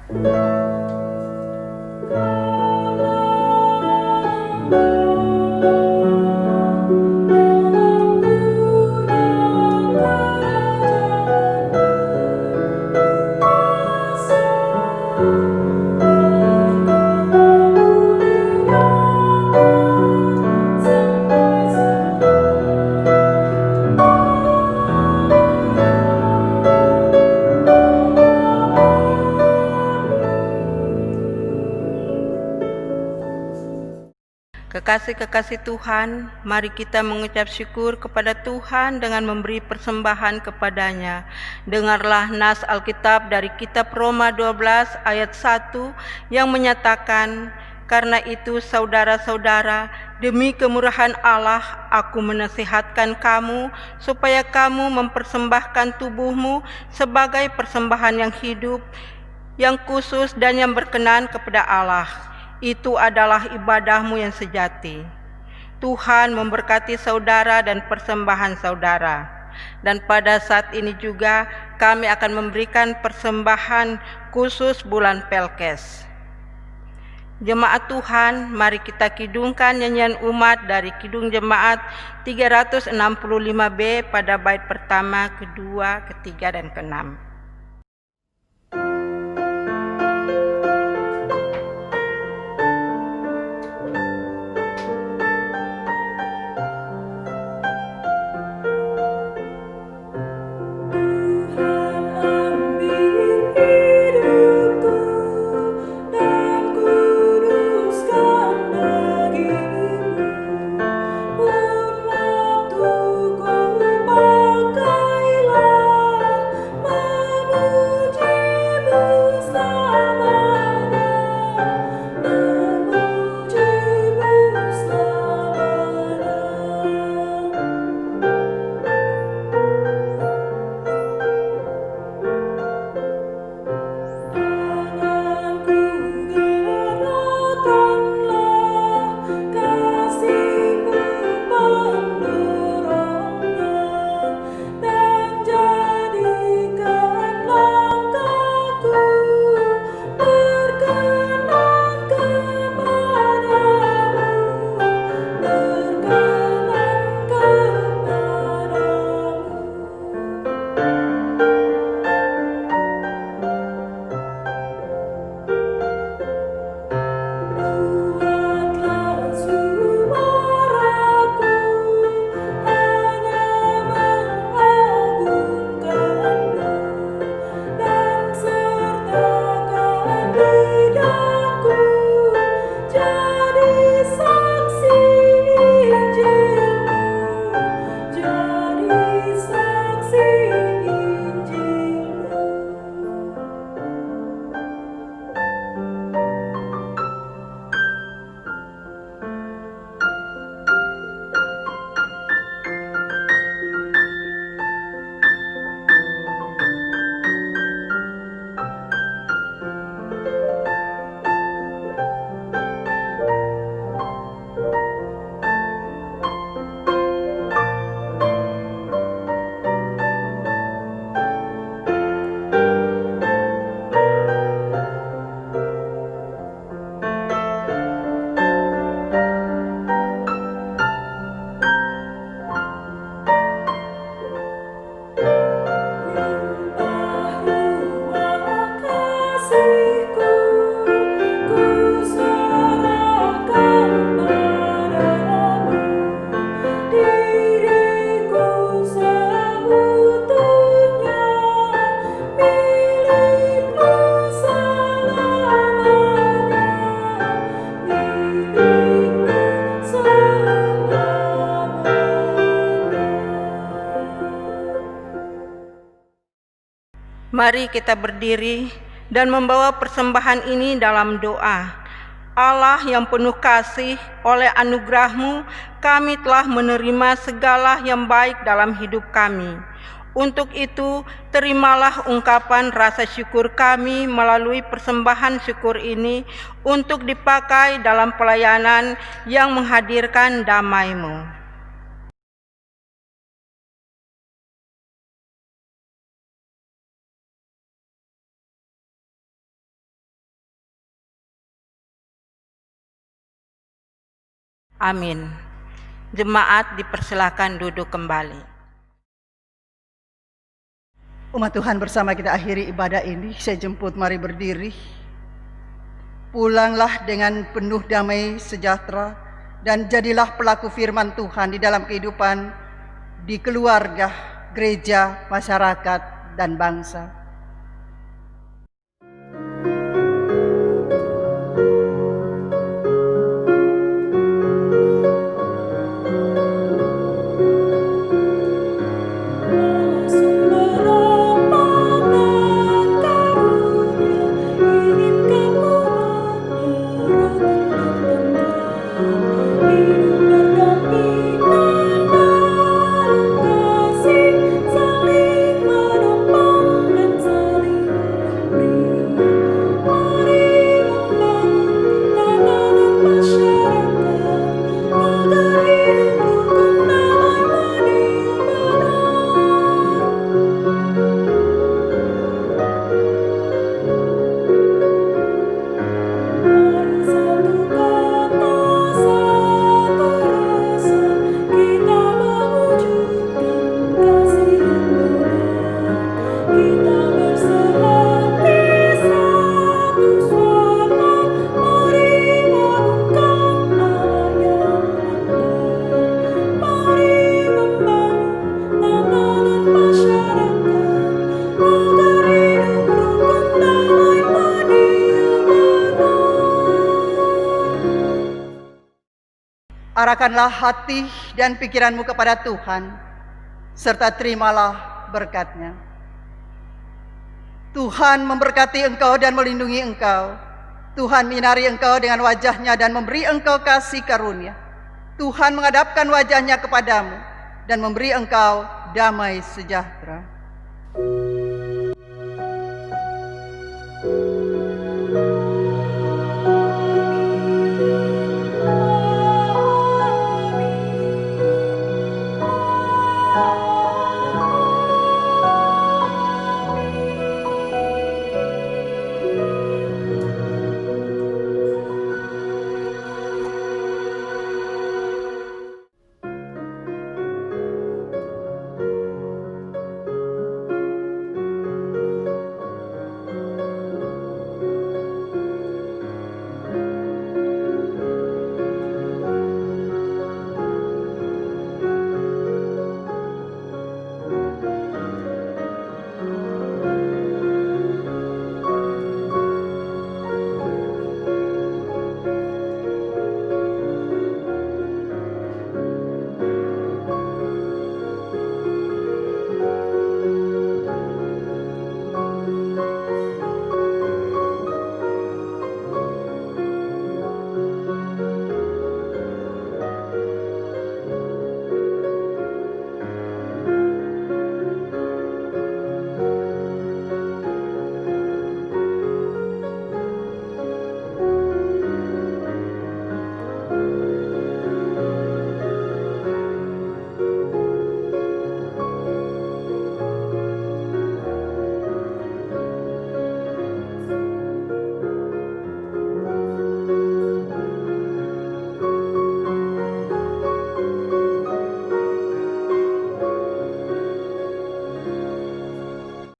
[SPEAKER 1] Kekasih-kekasih Tuhan, mari kita mengucap syukur kepada Tuhan dengan memberi persembahan kepadanya. Dengarlah nas Alkitab dari kitab Roma 12 ayat 1 yang menyatakan, karena itu saudara-saudara, demi kemurahan Allah aku menasihatkan kamu supaya kamu mempersembahkan tubuhmu sebagai persembahan yang hidup, yang khusus dan yang berkenan kepada Allah. Itu adalah ibadahmu yang sejati. Tuhan memberkati saudara dan persembahan saudara. Dan pada saat ini juga kami akan memberikan persembahan khusus bulan Pelkes. Jemaat Tuhan, mari kita kidungkan nyanyian umat dari Kidung Jemaat 365B pada bait pertama, kedua, ketiga, dan keenam.
[SPEAKER 4] Pakailah
[SPEAKER 1] Mari kita berdiri dan membawa persembahan ini dalam doa. Allah yang penuh kasih, oleh anugerah-Mu kami telah menerima segala yang baik dalam hidup kami. Untuk itu, terimalah ungkapan rasa syukur kami melalui persembahan syukur ini untuk dipakai dalam pelayanan yang menghadirkan damai-Mu. Amin. Jemaat dipersilakan duduk kembali.
[SPEAKER 2] Umat Tuhan, bersama kita akhiri ibadah ini. Saya jemput, mari berdiri. Pulanglah dengan penuh damai sejahtera dan jadilah pelaku firman Tuhan di dalam kehidupan, di keluarga, gereja, masyarakat, dan bangsa. Arahkanlah hati dan pikiranmu kepada Tuhan, serta terimalah berkat-Nya. Tuhan memberkati engkau dan melindungi engkau. Tuhan menyinari engkau dengan wajah-Nya dan memberi engkau kasih karunia. Tuhan menghadapkan wajah-Nya kepadamu dan memberi engkau damai sejahtera.